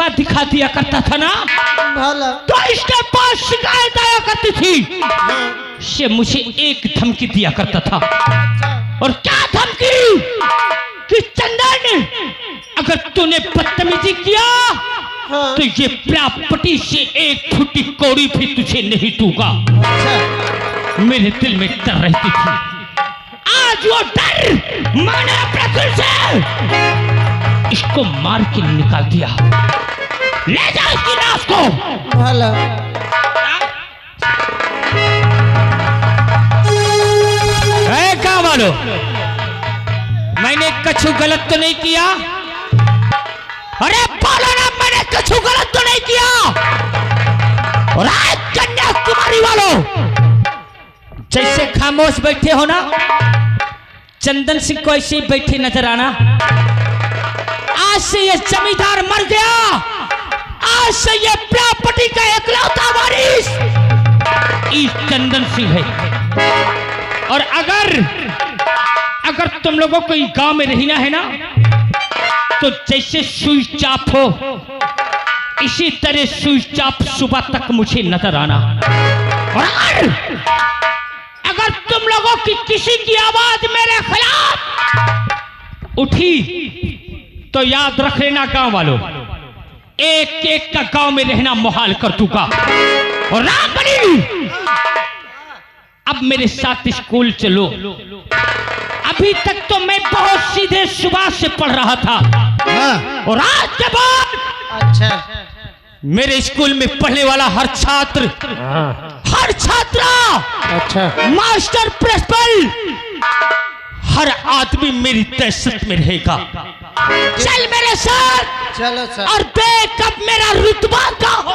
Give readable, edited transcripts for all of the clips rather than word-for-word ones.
रुतबा दिखा दिया करता था ना, भला तो इसके पास शिकायत आया करती थी। से मुझे एक धमकी दिया करता था। और क्या धमकी? कि चंदन, अगर तूने बदतमीजी किया तो ये प्रॉपर्टी से एक फुटी कौड़ी भी तुझे नहीं दूंगा। मेरे दिल में डर रहती थी, आज वो डर मैंने अपने दिल से इसको मार के निकाल दिया। ले जाओ इसकी लाश को। भला क्या वालो, मैंने कछु गलत तो नहीं किया? अरे बोलो ना, मैंने कछु गलत तो नहीं किया? और आज कन्याकुमारी वालों जैसे खामोश बैठे हो ना, चंदन सिंह को ऐसे ही बैठे नजर आना। आज से ये जमींदार मर गया, आज से ये प्रॉपर्टी का इकलौता वारिस इस चंदन सिंह है। और अगर तुम लोगों को इस गांव में रहना है ना, तो जैसे सुई चाप हो इसी तरह सुई चाप सुबह तक मुझे नजर आना। और अगर तुम लोगों की किसी की आवाज मेरे खिलाफ उठी तो याद रख लेना गांव वालों, एक एक का गांव में रहना मुहाल कर दूंगा। और रामबली, अब मेरे साथ स्कूल चलो। अभी तक तो मैं बहुत सीधे सुबह से पढ़ रहा था। और आज के बाद अच्छा मेरे स्कूल में पढ़ने वाला हर छात्र, हर छात्रा, अच्छा मास्टर, प्रिंसिपल, हर आदमी मेरी दहशत में रहेगा। चल मेरे साथ, चलो सर। और देख अब मेरा रुतबा क्या हो।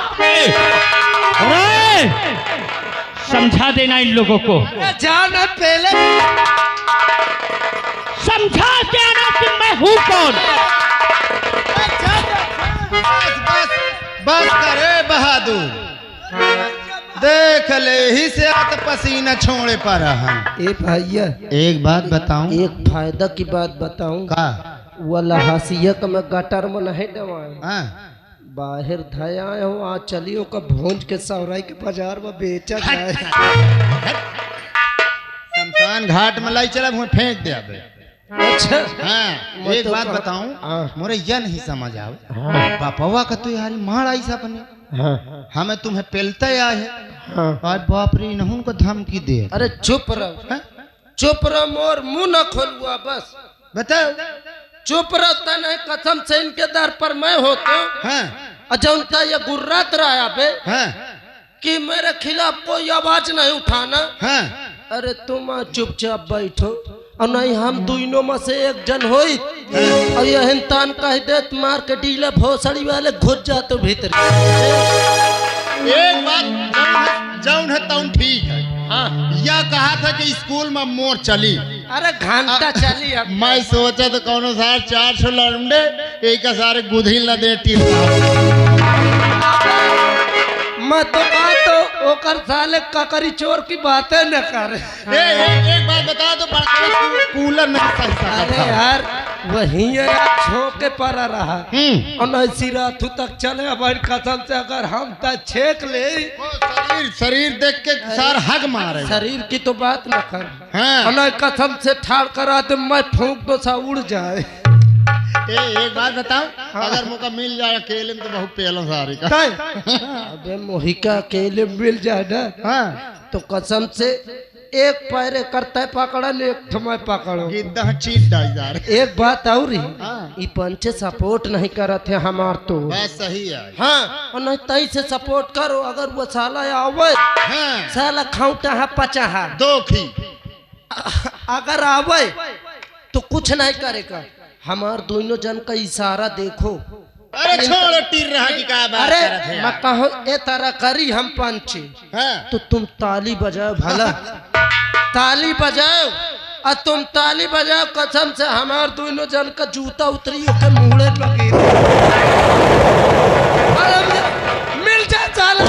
समझा देना इन लोगों को, जाना पहले समझा के आना कि मैं हूं कौन। बस करे बहादुर, देख ले ही से आत पसीना छोड़े पर हम। ए भैया एक बात बताऊं, एक फायदा की बात बताऊं का वाला हसिया का मैं गटर में नहीं डवाए, हाँ? बाहर धया हूँ। आज चलियो का भूंज के सौराई के बाजार में बेचा जाए। शमशान घाट में लाई चला मुझे फेंक दे अबे। अच्छा हाँ, एक बात बताऊं, मोरे यह नहीं समझ आवे, पापवा का तो यारी मार आई सा अपने, हमें तुम्हें पेलते आए है। आज बाप रे नहुन को धमकी दे। अरे चुप रहो, चुप रहो, मोर मुंह न खोलुआ बस। बताओ, चुप रहता नहीं, कसम से इनके दर पर मैं होता हूँ। हाँ, अच्छा उनका ये गुर्रात रहा बे हाँ, कि मेरे खिलाफ कोई आवाज नहीं उठाना। हाँ। अरे तुम चुपचाप बैठो, और नहीं हम दोनों में से एक जन होई और ये हिंतान कह देत मार के डीले भोसड़ी वाले घुस जाते भीतर। एक बात जौन है तौन ठीक है। हाँ, यह कहा था कि स्कूल में मोर चली। अरे घंटा चली अब। मैं सोचा तो कौन सार 400 लड़े एक सारे गुधिल न दे टील। मैं तो कहा तो ओकर साले ककरी चोर की बातें न करे। एक बात बता दो, कूलर नहीं सही सकता। अरे यार वही छोके पर रहा और नहीं रातू तक चले। हमारी कसम से अगर हम तक छेक ले, शरीर देख के सार हग मारे। शरीर की तो बात न कर। हाँ। और नहीं कसम से ठाड़ करा दे, मैं फूंक दो सा उड़ जाए। एक बात बताओ, अगर मौका मिल जाए अकेले में तो बहुत पेलो सारी का। अबे मोहिका अकेले मिल जाए ना, हाँ, तो कसम से एक पैरे करता है पकड़न, एक ठमाय पकड़ो। एक बात और ही पंचे सपोर्ट नहीं करते हमार तो बस सही है। हाँ, और नहीं तई से सपोर्ट करो। अगर वो साला आवे, हाँ, साला खाऊटा है पचाहा दो खी, अगर आवे तो कुछ नहीं करेगा। हमार दोनों जन का इशारा देखो। अरे छोड़ो टीर रहा की का बात अरे करत है मैं कहो ए तारा करी हम पंचे, हाँ, तो तुम ताली बजाओ भला, ताली बजाओ। और तुम ताली बजाओ, कसम से हमार दोनों जन का जूता उतरी के मुड़े लगे। मिल जा साला।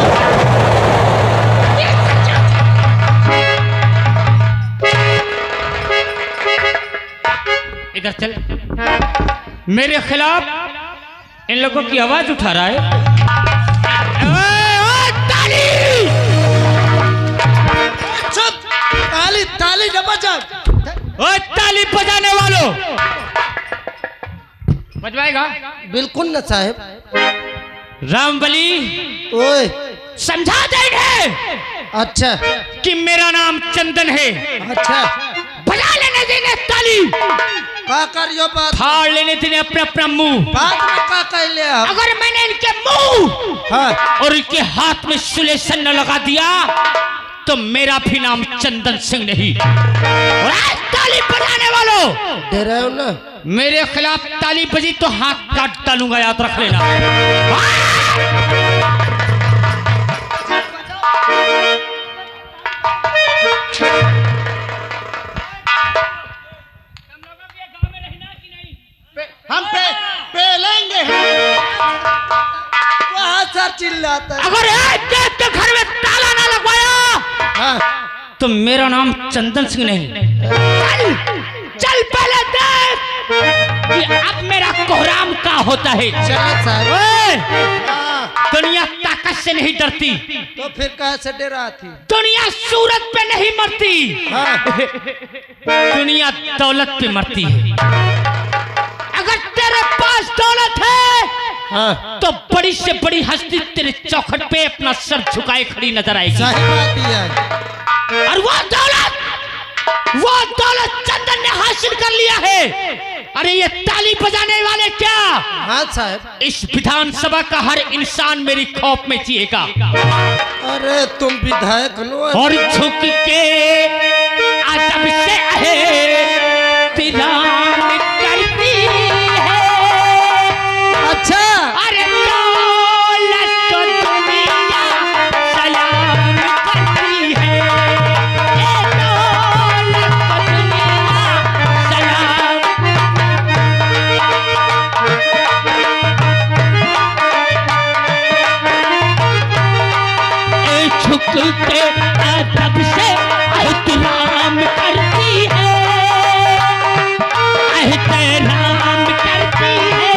इधर चल। मेरे खिलाफ इन लोगों की आवाज उठा रहा है। ताली! चुप! ताली ताली न बजा। ताली बजाने वालों, बजवाएगा? बिल्कुल न साहब। रामबली, ओए समझा देंगे अच्छा कि मेरा नाम चंदन है। अच्छा बजा लेने देने ताली। का करियो बात? फाड़ लेने देने अपना अपना मुंह। बात में का कह ले आप? अगर मैंने इनके मुंह हाँ और इनके हाथ में सुलेशन न लगा दिया तो मेरा भी नाम चंदन सिंह नहीं। और आज ताली बजाने वालों, डरे हो ना? मेरे खिलाफ ताली बजी तो हाथ काट डालूंगा, याद रख लेना। हम पे लेंगे वहाँ सर चिल्लाता है। अगर एक एक के घर में ताला ना लगवाया हाँ तो मेरा नाम चंदन सिंह नहीं। चल चल पहले देख कि अब मेरा कोहराम का होता है। चल साहब। ओए, हाँ, दुनिया ताकत से नहीं डरती, तो फिर कहाँ से डरा थी? दुनिया सूरत पे नहीं मरती, हाँ दुनिया दौलत पे मरती है। अगर तेरे पास दौलत है हाँ तो बड़ी से बड़ी हस्ती तेरे चौखट पे अपना सर झुकाए खड़ी नजर आएगी। सही बात ही है। और वो दौलत चंदन ने हासिल कर लिया है। अरे ये ताली बजाने वाले क्या, हाँ साहब। इस विधानसभा का हर इंसान मेरी खौफ में जिएगा। अरे तुम विधायक नो? और झुक के अदब से एहतराम करती है। अच्छा अरे दौलत को दुनिया सलाम करती है। ये दौलत को दुनिया सलाम। ए झुक के अदब से एहतराम करती है, एहतराम करती है।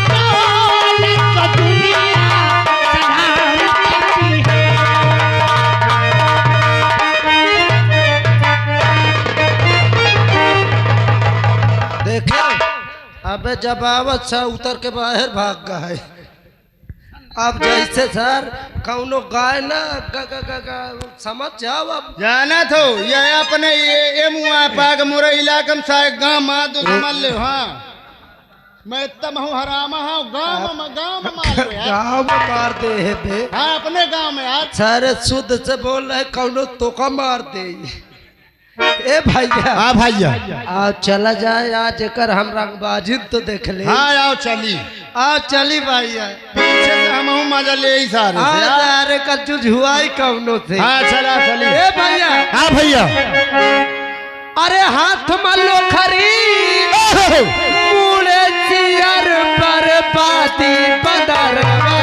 दौलत को दुनिया सलाम करती है। देखे अबे जब आवत सा उतर के बाहर भाग गया है। अब जैसे सर कौनो गाय ना समझ जाओ। अब जाना तो ये अपने ये मुआ पाग मोरे इलाकम सा गांव मां दो समझ ले। हाँ मैं तब हूँ हरामा हूँ गांव में मार लो यार। गाँव में मार दे है बे। हाँ अपने गांव में यार। सारे शुद्ध से बोल रहे कौनो तोका मार दे। ए भैया हाँ भैया आओ चला जाए आज एकर हम रंगबाजी तो देख ले। हाँ आओ चली आओ चली भैया। पीछे से हम हूँ मजा ले ही सारे से, यार। अरे कच्चू झुआई कौनो से। हाँ चला चली। ए भैया हाँ भैया अरे हाथ मलो खरी मुड़े सियर पर पाती बदरवा।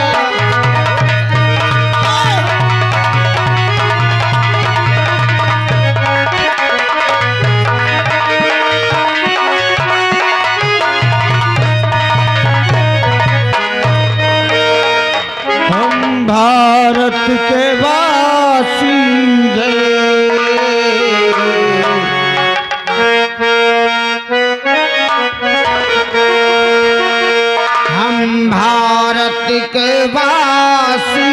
हम भारत के वासी हम भारत के वासी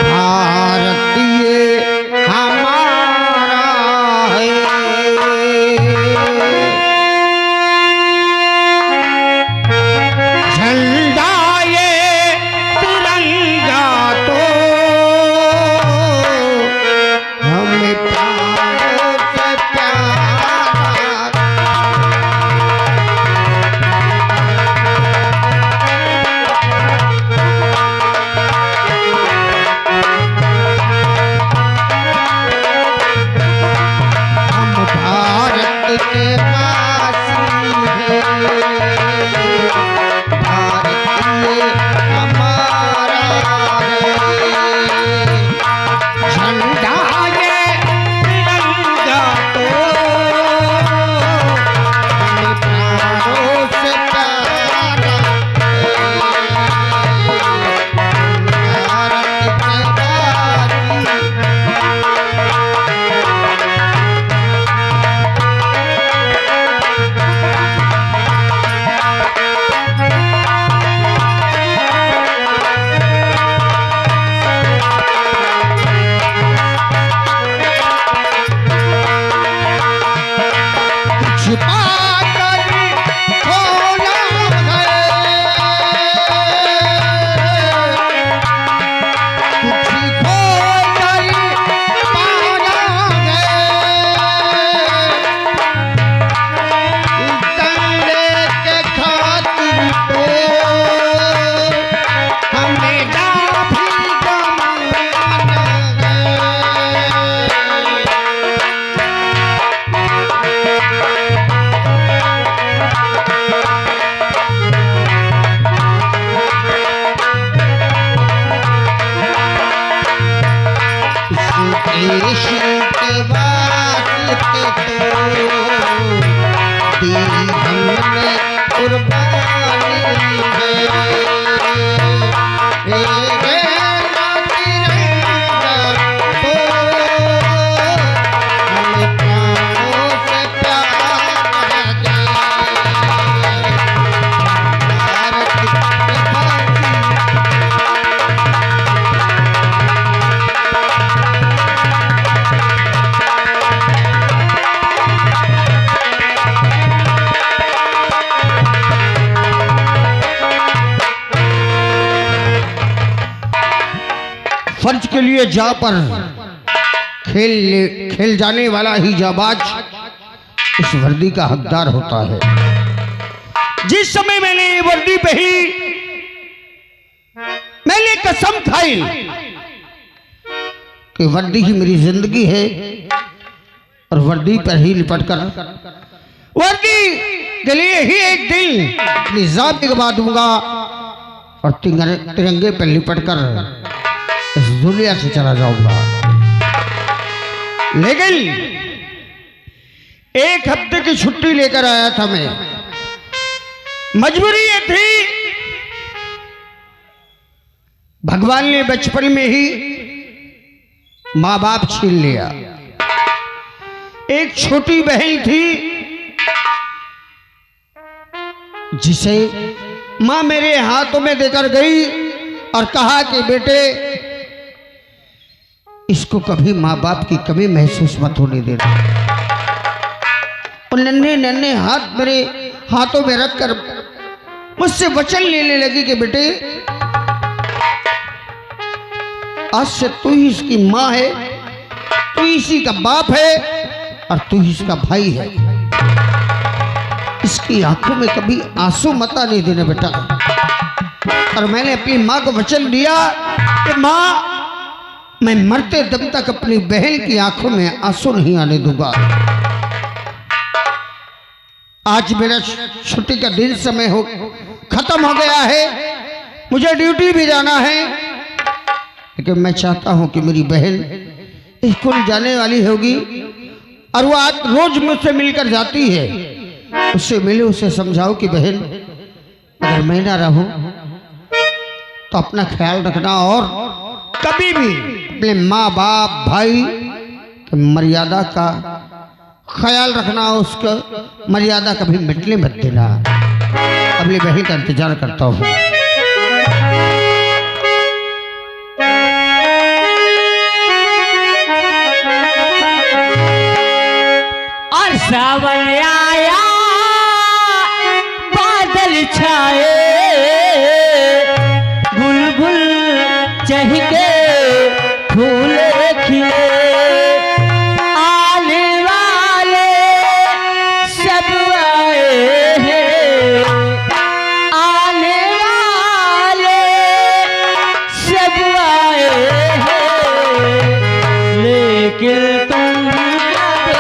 भारतीय हमारा झंडा ये तिरंगा तो हमें प्यार से प्यारा। हम भारत के वासी हैं, भारतीय हमारा है। झंडा ये तिरंगा तो हमें प्यार इश्क वास्ते तो दी हमने कुर्बानी है। रे नाती रंगा तो हमें प्राणों से प्यार दे। भारत के बाकी फर्ज के लिए जा पर खेल जाने वाला ही जाबाज इस वर्दी का हकदार होता है। जिस समय मैंने ये वर्दी पहनी मैंने कसम खाई कि वर्दी ही मेरी जिंदगी है और वर्दी पर ही लिपट कर वर्दी के लिए ही एक दिन अपनी जात गवा दूंगा और तिरंगे पर लिपट कर इस दुनिया से चला जाऊंगा। लेकिन एक हफ्ते की छुट्टी लेकर आया था मैं। मजबूरी ये थी, भगवान ने बचपन में ही माँ बाप छीन लिया। एक छोटी बहन थी जिसे माँ मेरे हाथों में देकर गई और कहा कि बेटे इसको कभी माँ बाप की कमी महसूस मत होने देना। और नन्हे नन्हे हाथ मेरे हाथों में रखकर मुझसे वचन लेने लगी कि बेटे आज से तू ही इसकी माँ है, तू इसी का बाप है और तू ही इसका भाई है। इसकी आंखों में कभी आंसू मत आने देना बेटा। और मैंने अपनी माँ को वचन दिया कि माँ मैं मरते दम तक अपनी बहन की आंखों में आंसू नहीं आने दूंगा। आज मेरा छुट्टी का दिन समय खत्म हो गया है, मुझे ड्यूटी भी जाना है, लेकिन मैं चाहता हूं कि मेरी बहन स्कूल जाने वाली होगी और वो आज रोज मुझसे मिलकर जाती है, उससे मिले, उसे समझाओ कि बहन अगर मैं ना रहूं तो अपना ख्याल रखना और कभी भी अपने माँ बाप भाई की मर्यादा का ख्याल रखना, उसका मर्यादा कभी मिटने मत देना। अपनी बहन का इंतजार करता हूँ। और सावन आया बादल छाए बुलबुल चहके फूल खिले आने वाले सब आए हैं, आने वाले सब आए हैं, लेकिन तुम कब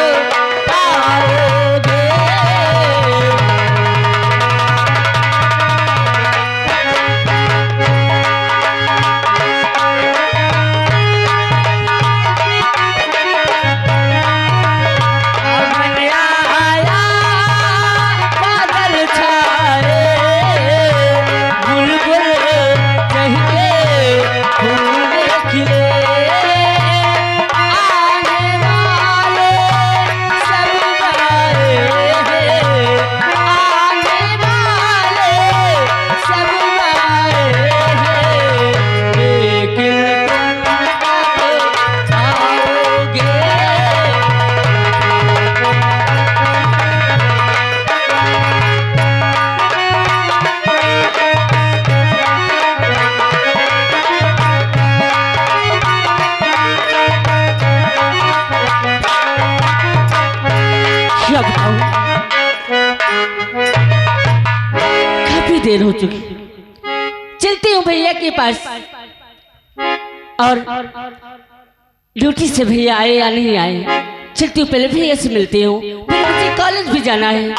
आओगे। काफी देर हो चुकी, चलती हूँ भैया के पास। और ड्यूटी से भैया आए या नहीं आए, चलती हूँ, पहले भैया से मिलती हूँ, फिर मुझे कॉलेज भी जाना है।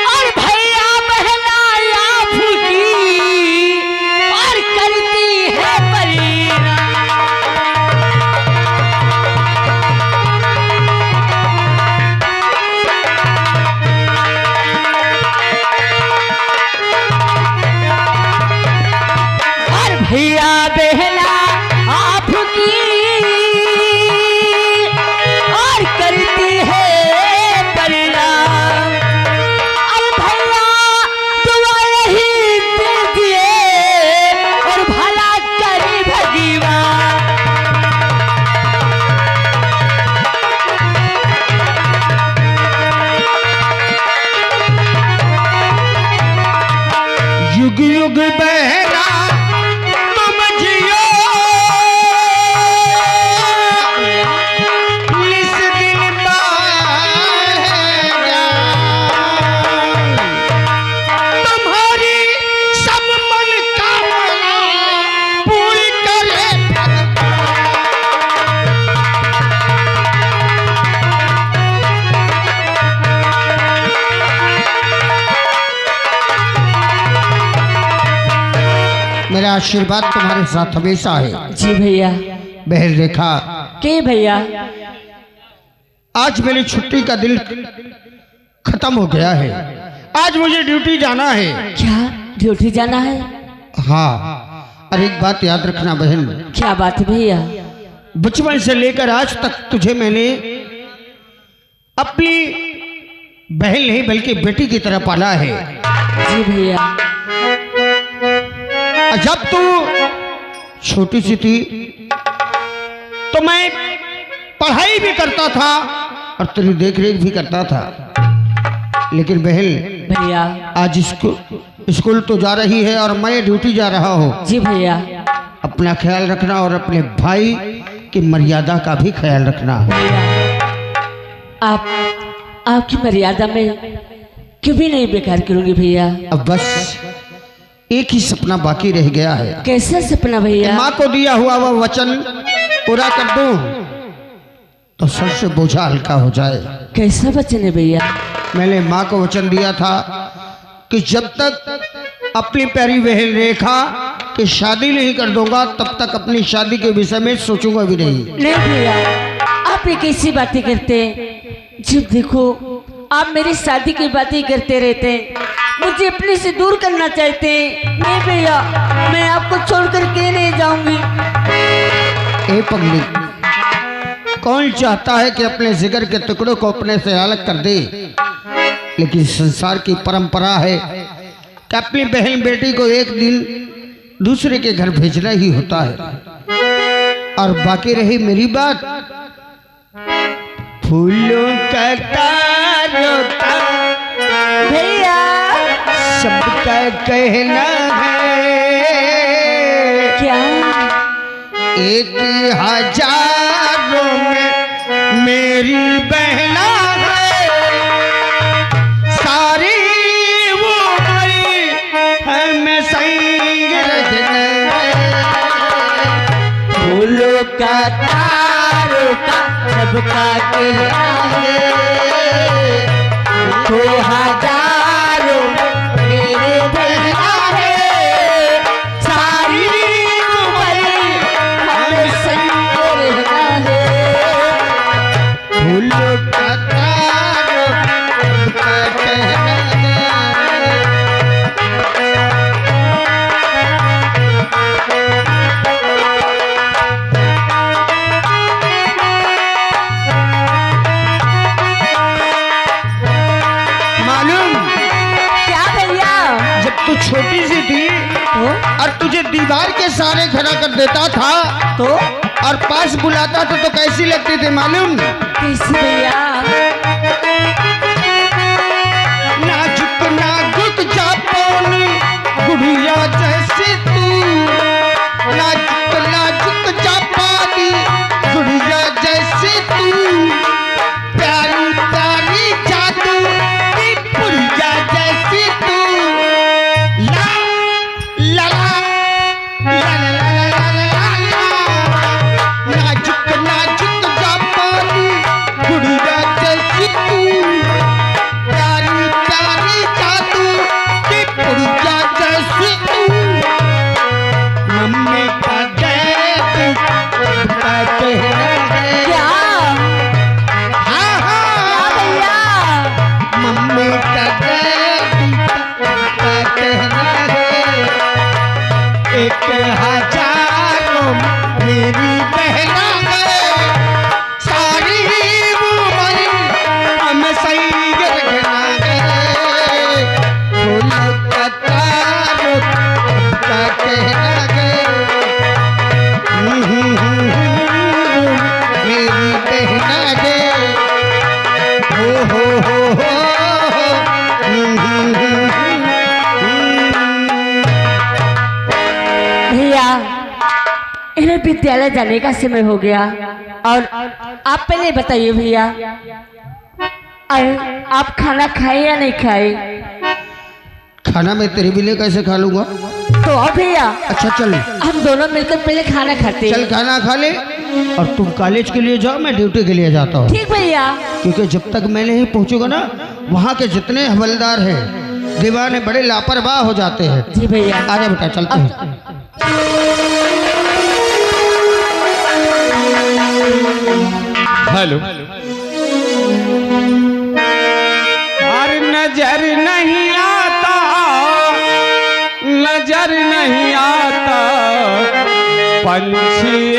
और भैया बहना या फूकी युग युग बहना तुम जियो, निस दिन बढ़ेगा, तुम्हारी सब मनोकामना पूरी करे। मेरा आशीर्वाद तुम्हारे साथ हमेशा है। जी भैया। बहन रेखा, के भैया? आज मेरी छुट्टी का दिन खत्म हो गया है। आज मुझे ड्यूटी जाना है। क्या ड्यूटी जाना है? हाँ, और एक बात याद रखना बहन, क्या बात है भैया? बचपन से लेकर आज तक तुझे मैंने अपनी बहन नहीं बल्कि बेटी की तरह पाला है। जी भैया। जब तू छोटी सी थी तो मैं पढ़ाई भी करता था और तेरी देख रेख भी करता था, लेकिन बहन भैया आज स्कूल तो जा रही है और मैं ड्यूटी जा रहा हूँ। जी भैया। अपना ख्याल रखना और अपने भाई की मर्यादा का भी ख्याल रखना। आपकी मर्यादा में कभी नहीं बेकार करूंगी भैया। अब बस एक ही सपना बाकी रह गया है। कैसा सपना भैया? माँ को दिया हुआ वह वचन पूरा कर दूं तो सर से बोझा हल्का हो जाए। कैसा वचन है भैया? मैंने माँ को वचन दिया था कि जब तक अपनी प्यारी बहन रेखा की शादी नहीं कर दूंगा तब तक अपनी शादी के विषय में सोचूंगा भी नहीं। नहीं भैया, आप ये कैसी बातें करते हैं? जब देखो आप मेरी शादी की बातें करते रहते हैं, मुझे अपने से दूर करना चाहते हैं। नहीं भैया, मैं आपको छोड़कर के नहीं जाऊंगी। ए पगली, कौन चाहता है कि अपने जिगर के टुकड़ों को अपने से अलग कर दे, लेकिन संसार की परंपरा है कि अपनी बहन बेटी को एक दिन दूसरे के घर भेजना ही होता है। और बाकी रही मेरी बात, फूलों का तारों का भैया सबका कहना है, क्या? 1000 में मेरी बहना है, सारी वो गई है मैं संग रखना है। फूलों का तारों का सबका कहना है, 2000 मेरे बहना है, सारी उम्र हमें संग रहना है। फूलों का तारों का कहना है। क्या भैया? जब तू छोटी सी थी और तुझे दीवार के सहारे खड़ा कर देता था तो और पास बुलाता था तो कैसी लगती थी मालूम? कैसी भैया? नाजुक नाजुक जापानी गुड़िया जैसी तू, नाजुक नाजुक जापानी गुड़िया जैसी तू, प्यारी प्यारी जादू की पुड़िया जैसी तू। ला ला ला ला ला ला ला ला ला, नाजुक नाजुक जापानी गुड़िया जैसी मेरे विद्यालय जाने का समय हो गया। और आप पहले बताइए भैया, आप खाना खाए या नहीं खाए? खाना मैं तेरे बिना कैसे खा लूंगा? तो अब भैया अच्छा चल, हम दोनों मिलकर पहले खाना खाते हैं। चल खाना खा ले और तुम कॉलेज के लिए जाओ, मैं ड्यूटी के लिए जाता हूँ। ठीक भैया। क्योंकि जब तक मैं नहीं पहुँचूंगा ना, वहाँ के जितने हवलदार हैं दीवाने बड़े लापरवाह हो जाते हैं। जी भैया। आजा बेटा चलते हैं। हेलो। और नजर नहीं आता, नजर नहीं आता पंछी